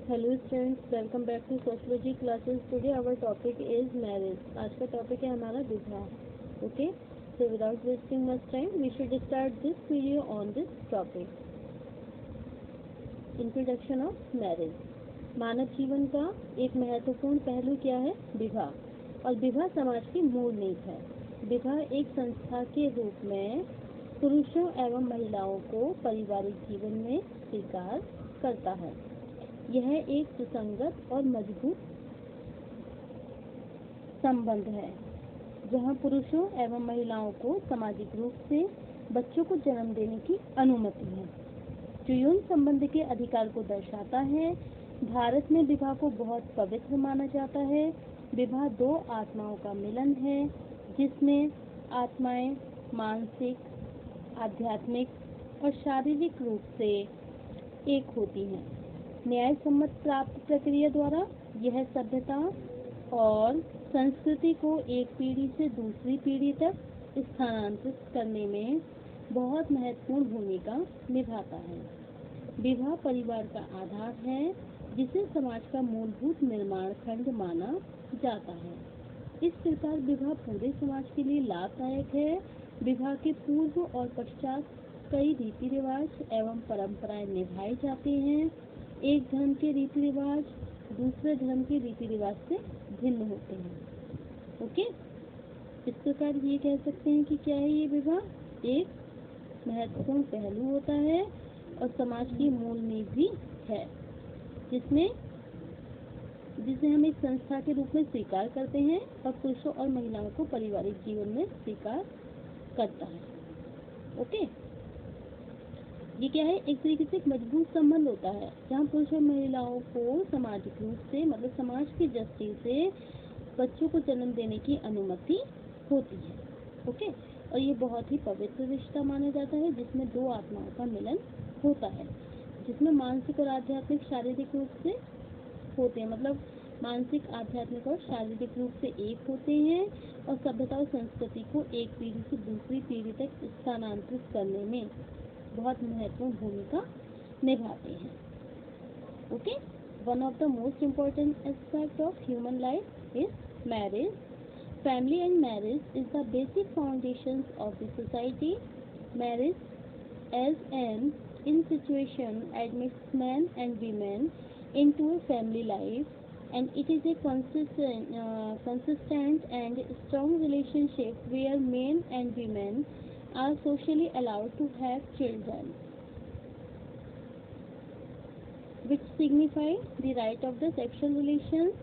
Hello students, welcome back to sociology classes. Today our topic is marriage. आज का topic है हमारा विवाह। Okay, so without wasting much time we should start this video on this topic. Introduction of marriage. मानव जीवन का एक महत्वपूर्ण पहलू क्या है? विवाह। और विवाह समाज की मूल नींव है। विवाह एक संस्था के रूप में पुरुषों एवं महिलाओं को पारिवारिक जीवन में स्वीकार करता है। यह एक सुसंगत और मजबूत संबंध है जहां पुरुषों एवं महिलाओं को सामाजिक रूप से बच्चों को जन्म देने की अनुमति है, जो यौन संबंध के अधिकार को दर्शाता है। भारत में विवाह को बहुत पवित्र माना जाता है। विवाह दो आत्माओं का मिलन है, जिसमें आत्माएं मानसिक, आध्यात्मिक और शारीरिक रूप से एक होती हैं। न्याय सम्मत प्राप्त प्रक्रिया द्वारा यह सभ्यता और संस्कृति को एक पीढ़ी से दूसरी पीढ़ी तक स्थानांतरित करने में बहुत महत्वपूर्ण भूमिका निभाता है। विवाह परिवार का आधार है, जिसे समाज का मूलभूत निर्माण खंड माना जाता है। इस प्रकार विवाह पूरे समाज के लिए लाभदायक है। विवाह के पूर्व और पश्चात कई रीति रिवाज एवं परंपराएं निभाए जाते हैं। एक धर्म के रीति रिवाज दूसरे धर्म के रीति रिवाज से भिन्न होते हैं। ओके, इस प्रकार ये कह सकते हैं कि क्या है, ये विवाह एक महत्वपूर्ण पहलू होता है और समाज की मूल नींव भी है, जिसे हम एक संस्था के रूप में स्वीकार करते हैं और पुरुषों और महिलाओं को पारिवारिक जीवन में स्वीकार करता है। ओके, ये क्या है, एक तरीके से एक मजबूत संबंध होता है जहाँ पुरुष और महिलाओं को सामाजिक रूप से, मतलब समाज की दृष्टि से बच्चों को जन्म देने की अनुमति होती है। ओके, और ये बहुत ही पवित्र रिश्ता माना जाता है, जिसमें दो आत्माओं का मिलन होता है, जिसमें मानसिक और आध्यात्मिक शारीरिक रूप से होते हैं, मतलब मानसिक, आध्यात्मिक और शारीरिक रूप से एक होते हैं और सभ्यता और संस्कृति को एक पीढ़ी से दूसरी पीढ़ी तक स्थानांतरित करने में बहुत महत्वपूर्ण भूमिका निभाते हैं। Okay, one of the most important aspect of human life is marriage. Family and marriage is the basic foundations of the society. Marriage as an institution admits men and women into a family life, and it is a consistent and strong relationship where men and women are socially allowed to have children, which signify the right of the sexual relations.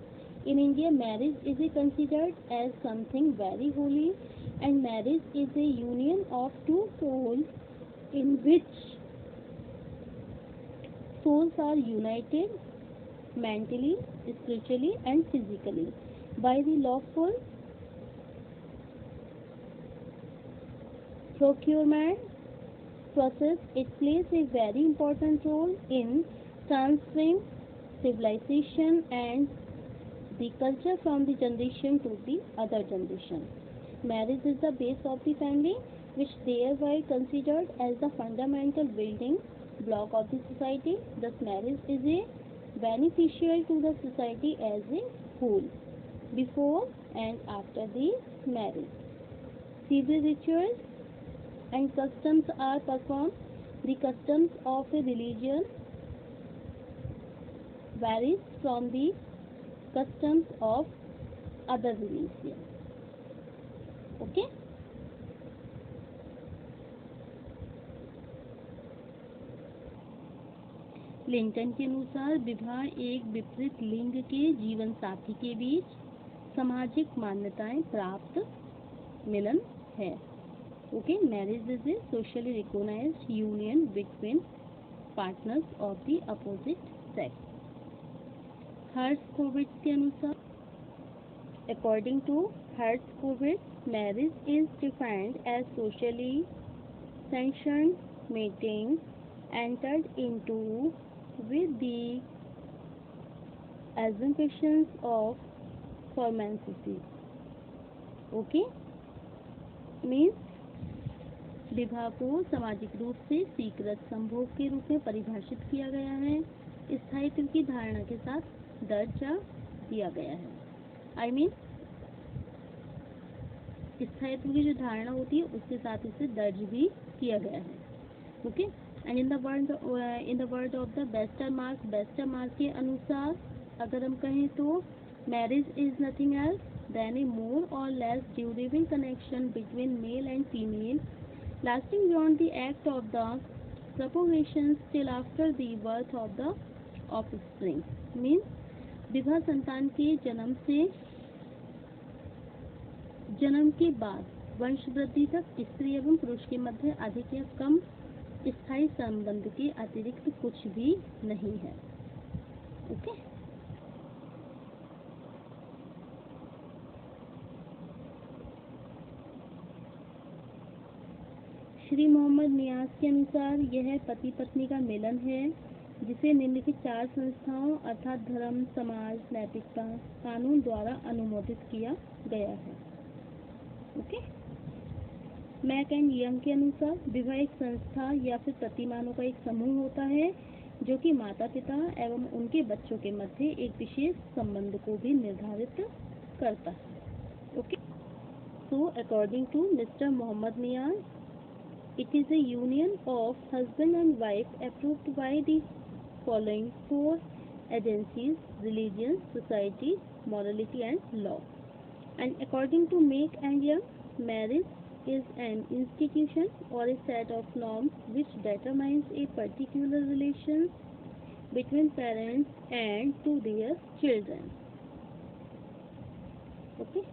In India, marriage is considered as something very holy, and marriage is a union of two souls in which souls are united mentally, spiritually and physically by the lawful procurement process. It plays a very important role in transferring civilization and the culture from the generation to the other generation. Marriage is the base of the family, which thereby considered as the fundamental building block of the society. Thus, marriage is a beneficial to the society as a whole. Before and after the marriage, civil rituals and customs are performed. The customs of a religion varies from the customs of other religion. Okay. Linton के अनुसार विवाह एक विपरीत लिंग के जीवन साथी के बीच सामाजिक मान्यताएं प्राप्त मिलन है। Okay, marriage is a socially recognised union between partners of the opposite sex. हर्ट्ज़-कोविट्ज़ के अनुसार, अकॉर्डिंग टू हर्ट्ज़-कोविट्ज़, marriage is defined as socially sanctioned meeting entered into with the assumptions of formality. Okay, means विवाह को सामाजिक रूप से स्वीकृत संभोग के रूप में परिभाषित किया गया है। स्थायी स्थायित्व की धारणा के साथ दर्जा दिया गया है। स्थायित्व की जो धारणा होती है उसके साथ इसे दर्ज भी किया गया है। Okay, and in the word of the Westermarck के अनुसार अगर हम कहें तो marriage is nothing else than a more or less durable connection between male and female lasting beyond the act of the propagation till after the birth of the offspring। means विवाह संतान के जन्म के बाद वंश वृद्धि तक स्त्री एवं पुरुष के मध्य अधिक या कम स्थायी संबंध के अतिरिक्त कुछ भी नहीं है। ओके, श्री मोहम्मद नियाज के अनुसार यह पति पत्नी का मिलन है जिसे निम्नलिखित 4 संस्थाओं अर्थात धर्म, समाज, नैतिकता, कानून द्वारा अनुमोदित किया गया है। ओके, मैक एंड यंग के अनुसार विवाह एक संस्था या फिर प्रतिमानों का एक समूह होता है जो कि माता पिता एवं उनके बच्चों के मध्य एक विशेष संबंध को भी निर्धारित करता है। Okay, so according to mister Mohammad Niyaz, it is a union of husband and wife approved by the following 4 agencies: religion, society, morality and law. And according to Meek and Young, marriage is an institution or a set of norms which determines a particular relation between parents and to their children. Okay.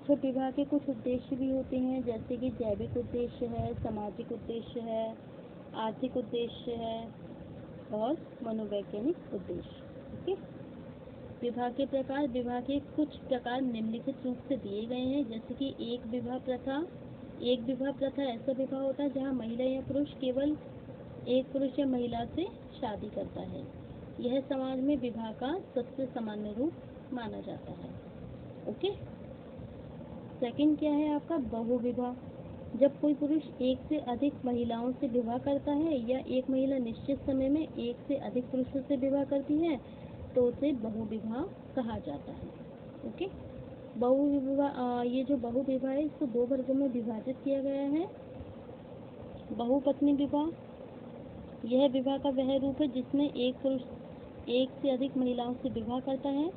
तो विवाह के कुछ उद्देश्य भी होते हैं जैसे कि जैविक उद्देश्य है, सामाजिक उद्देश्य है, आर्थिक उद्देश्य है और मनोवैज्ञानिक उद्देश्य। ओके, विवाह के प्रकार, विवाह के कुछ प्रकार निम्नलिखित रूप से दिए गए हैं जैसे कि एक विवाह प्रथा ऐसा विवाह होता है जहाँ महिला या पुरुष केवल एक पुरुष या महिला से शादी करता है। यह समाज में विवाह का सबसे सामान्य रूप माना जाता है। ओके, सेकंड क्या है आपका बहुविवाह। जब कोई पुरुष एक से अधिक महिलाओं से विवाह करता है या एक महिला निश्चित समय में एक से अधिक पुरुषों से विवाह करती है तो उसे बहुविवाह कहा जाता है। ओके, बहुविवाह, ये जो बहुविवाह है इसको 2 वर्गों में विभाजित किया गया है। बहुपत्नी विवाह, यह विवाह का वह रूप है जिसमें एक पुरुष एक से अधिक महिलाओं से विवाह करता है।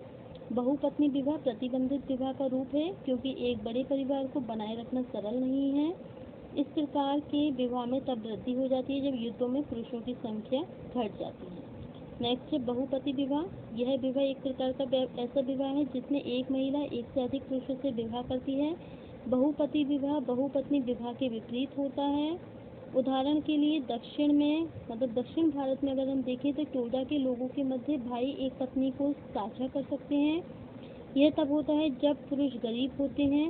बहुपत्नी विवाह प्रतिबंधित विवाह का रूप है क्योंकि एक बड़े परिवार को बनाए रखना सरल नहीं है। इस प्रकार के विवाह में तब वृद्धि हो जाती है जब युद्धों में पुरुषों की संख्या घट जाती है। नेक्स्ट है बहुपति विवाह। यह विवाह एक प्रकार का ऐसा विवाह है जिसमें एक महिला एक से अधिक पुरुषों से विवाह करती है। बहुपति विवाह बहुपत्नी विवाह के विपरीत होता है। उदाहरण के लिए दक्षिण भारत में अगर हम देखें तो टोडा के लोगों के मध्य भाई एक पत्नी को साझा कर सकते हैं। यह तब होता है जब पुरुष गरीब होते हैं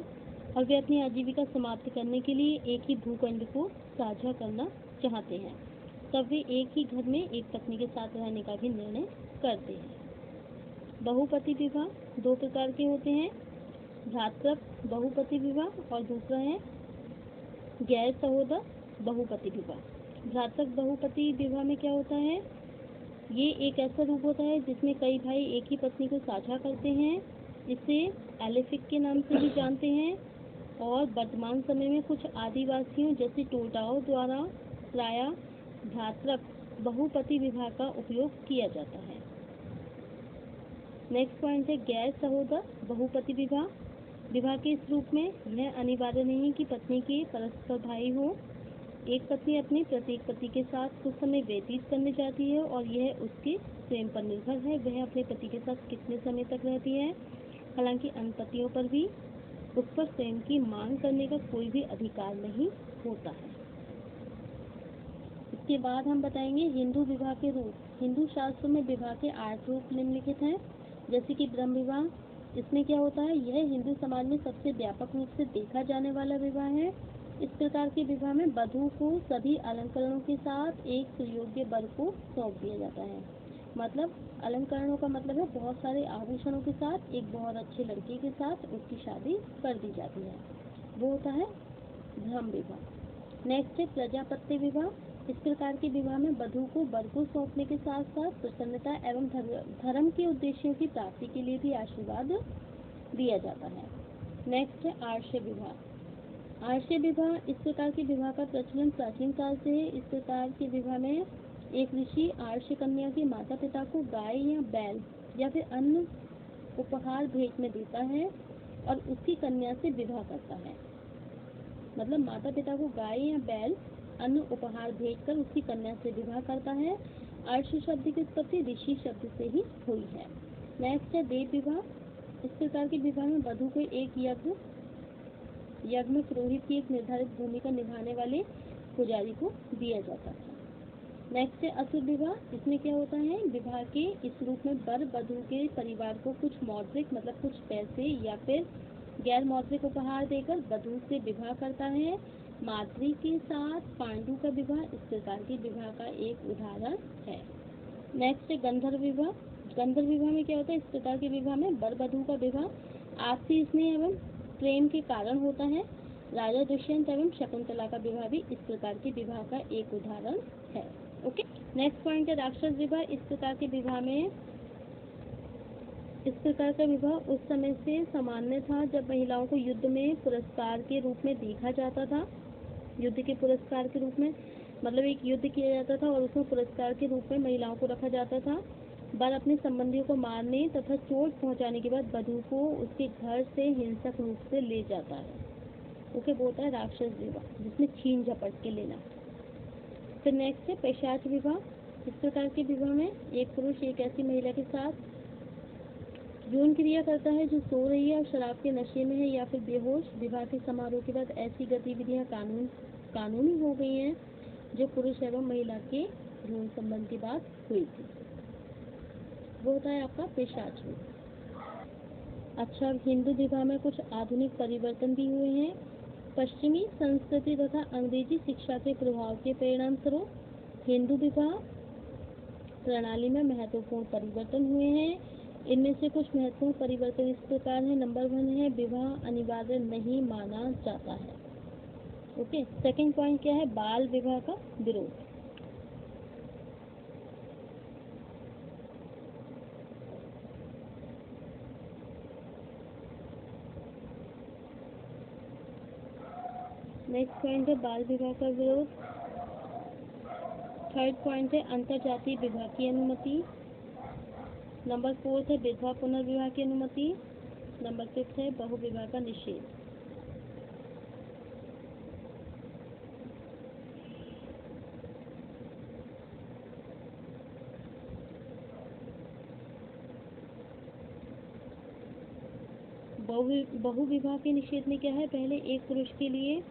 और वे अपनी आजीविका समाप्त करने के लिए एक ही भूखंड को साझा करना चाहते हैं, तब वे एक ही घर में एक पत्नी के साथ रहने का भी निर्णय करते हैं। बहुपति विवाह 2 प्रकार के होते हैं, भ्रातृत्व बहुपति विवाह और दूसरा है गैर सहोदर बहुपति विवाह। भ्रातृत्व बहुपति विवाह में क्या होता है, ये एक ऐसा रूप होता है जिसमें कई भाई एक ही पत्नी को साझा करते हैं। इसे एलिफिक के नाम से भी जानते हैं और वर्तमान समय में कुछ आदिवासियों जैसे टोडाओं द्वारा प्रायः भ्रातृत्व बहुपति विवाह का उपयोग किया जाता है। नेक्स्ट पॉइंट है गैर सहोदर बहुपति विवाह। विवाह के इस रूप में यह अनिवार्य नहीं कि पत्नी के परस्पर भाई हो। एक पत्नी अपने प्रत्येक पति के साथ कुछ समय व्यतीत करने जाती है और यह उसके प्रेम पर निर्भर है वह अपने पति के साथ कितने समय तक रहती है। हालांकि अन्य पतियों पर भी उस पर प्रेम की मांग करने का कोई भी अधिकार नहीं होता है। इसके बाद हम बताएंगे हिंदू विवाह के रूप। हिंदू शास्त्रों में विवाह के 8 रूप निम्नलिखित हैं जैसे कि ब्रह्म विवाह। इसमें क्या होता है, यह हिंदू समाज में सबसे व्यापक रूप से देखा जाने वाला विवाह है। इस प्रकार के विवाह में वधू को सभी अलंकरणों के साथ एक सुयोग्य वर को सौंप दिया जाता है। मतलब अलंकरणों का मतलब है बहुत सारे आभूषणों के साथ एक बहुत अच्छे लड़के के साथ उसकी शादी कर दी जाती है, वो होता है धर्म विवाह। नेक्स्ट है प्रजापत्य विवाह। इस प्रकार के विवाह में वधु को वर को सौंपने के साथ साथ प्रसन्नता एवं धर्म के उद्देश्यों की प्राप्ति के लिए भी आशीर्वाद दिया जाता है। नेक्स्ट है आर्ष्य विवाह। आर्ष्य विवाह, इस प्रकार के विवाह का प्रचलन प्राचीन काल से है। इस प्रकार के विवाह में एक ऋषि आर्ष्य कन्या के माता पिता को गाय या बैल या फिर अन्य उपहार भेंट में देता है और उसकी कन्या से विवाह करता है। मतलब माता पिता को गाय या बैल अन्य उपहार भेंट कर उसकी कन्या से विवाह करता है। आर्ष्य शब्द की उत्पत्ति ऋषि शब्द से ही हुई है। नेक्स्ट है देव विवाह। इस प्रकार के विवाह में वधु को एक यज्ञ में पुरोहित की एक निर्धारित भूमिका निभाने वाले पुजारी को दिया जाता है। नेक्स्ट है असुर विवाह। इसमें क्या होता है, विवाह के इस रूप में वर वधु के परिवार को कुछ मौद्रिक मतलब कुछ पैसे या फिर गैर मौद्रिक उपहार देकर वधु से विवाह करता है। माद्री के साथ पांडु का विवाह इस प्रकार के विवाह का एक उदाहरण है। नेक्स्ट है गंधर्व विवाह। गंधर्व विवाह में क्या होता है, इस प्रकार के विवाह में वर वधु का विवाह आपसी स्नेह एवं प्रेम के कारण होता है। राजा दुष्यंत एवं शकुंतला का विवाह भी इस प्रकार के विवाह का एक उदाहरण है। ओके, नेक्स्ट पॉइंट है राक्षस विवाह। इस प्रकार का विवाह उस समय से सामान्य था जब महिलाओं को युद्ध में पुरस्कार के रूप में देखा जाता था। युद्ध के पुरस्कार के रूप में मतलब एक युद्ध किया जाता था और उसमें पुरस्कार के रूप में महिलाओं को रखा जाता था। वर अपने संबंधियों को मारने तथा चोट पहुंचाने के बाद वधु को उसके घर से हिंसक रूप से ले जाता है। ओके, वो होता है राक्षस विवाह, जिसमें छीन झपट के लेना। फिर नेक्स्ट है पैशाच विवाह। इस प्रकार के विवाह में एक पुरुष एक ऐसी महिला के साथ यौन क्रिया करता है जो सो रही है और शराब के नशे में है या फिर बेहोश। विवाह के समारोह के बाद ऐसी गतिविधियां कानूनी हो गई हैं जो पुरुष एवं महिला के यौन संबंध की बात हुई थी। वो होता है आपका पैशाच विवाह। अच्छा, हिंदू विवाह में कुछ आधुनिक परिवर्तन भी हुए हैं। पश्चिमी संस्कृति तथा अंग्रेजी शिक्षा के प्रभाव के परिणाम स्वरूप हिंदू विवाह प्रणाली में महत्वपूर्ण परिवर्तन हुए हैं। इनमें से कुछ महत्वपूर्ण परिवर्तन इस प्रकार है। नंबर 1 है विवाह अनिवार्य नहीं माना जाता है। ओके, सेकंड पॉइंट क्या है, बाल विवाह का विरोध। नेक्स्ट पॉइंट है बाल विवाह का विरोध। थर्ड पॉइंट है अंतरजातीय विवाह की अनुमति। नंबर 4 है विधवा पुनर्विवाह की अनुमति। नंबर 5 है बहु विवाह का निषेध। बहु विवाह के निषेध में क्या है, पहले एक पुरुष के लिए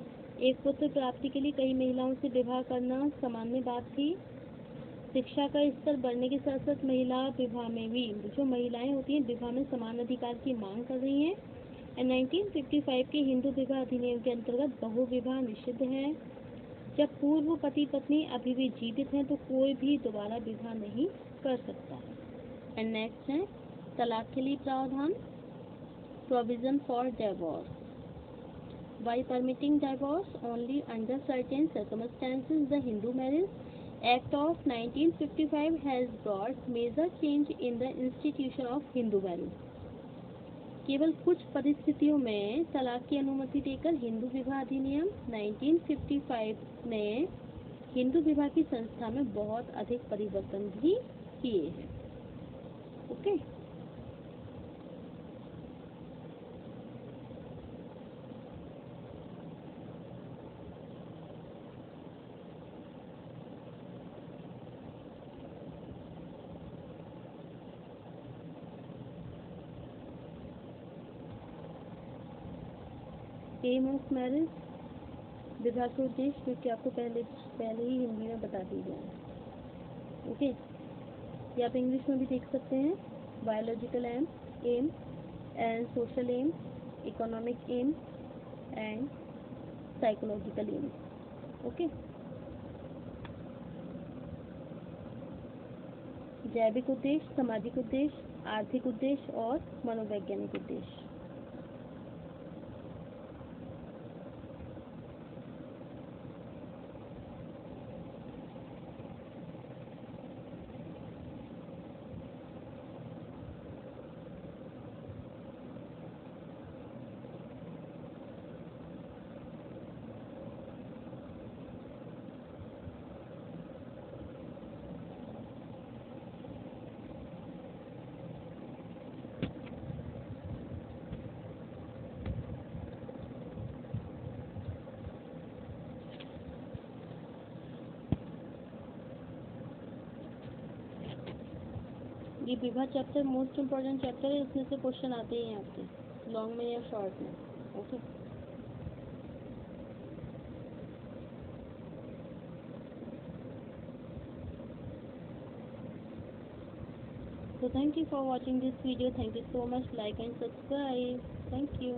एक पुत्र प्राप्ति के लिए कई महिलाओं से विवाह करना सामान्य बात थी। शिक्षा का स्तर बढ़ने के साथ साथ महिला विवाह में भी जो महिलाएं होती हैं विवाह में समान अधिकार की मांग कर रही हैं। 1955 के हिंदू विवाह अधिनियम के अंतर्गत बहु विवाह निषिद्ध है। जब पूर्व पति पत्नी अभी भी जीवित हैं तो कोई भी दोबारा विवाह नहीं कर सकता है। एंड नेक्स्ट है तलाक के लिए प्रावधान। Provision for divorce. By permitting divorce only under certain circumstances, the Hindu Marriage Act of 1955 has brought major change in the institution of Hindu marriage. केवल कुछ परिस्थितियों में तलाक की अनुमति देकर हिंदू विवाह अधिनियम 1955 ने हिंदू विवाह की संस्था में बहुत अधिक परिवर्तन भी किए हैं। ओके, एम ऑफ मैरिज, विवाह के उद्देश्य, क्योंकि आपको पहले ही हिंदी में बता दी गई। ओके, या आप इंग्लिश में भी देख सकते हैं। Biological aim and social aim, economic aim and psychological aim. Okay, जैविक उद्देश्य, सामाजिक उद्देश्य, आर्थिक उद्देश्य और मनोवैज्ञानिक उद्देश्य। ये Vibha chapter most important chapter है, इसमें से क्वेश्चन आते ही हैं आपके, लॉन्ग में या शॉर्ट में। Okay, so thank you for watching this video. Thank you so much. Like and subscribe. Thank you.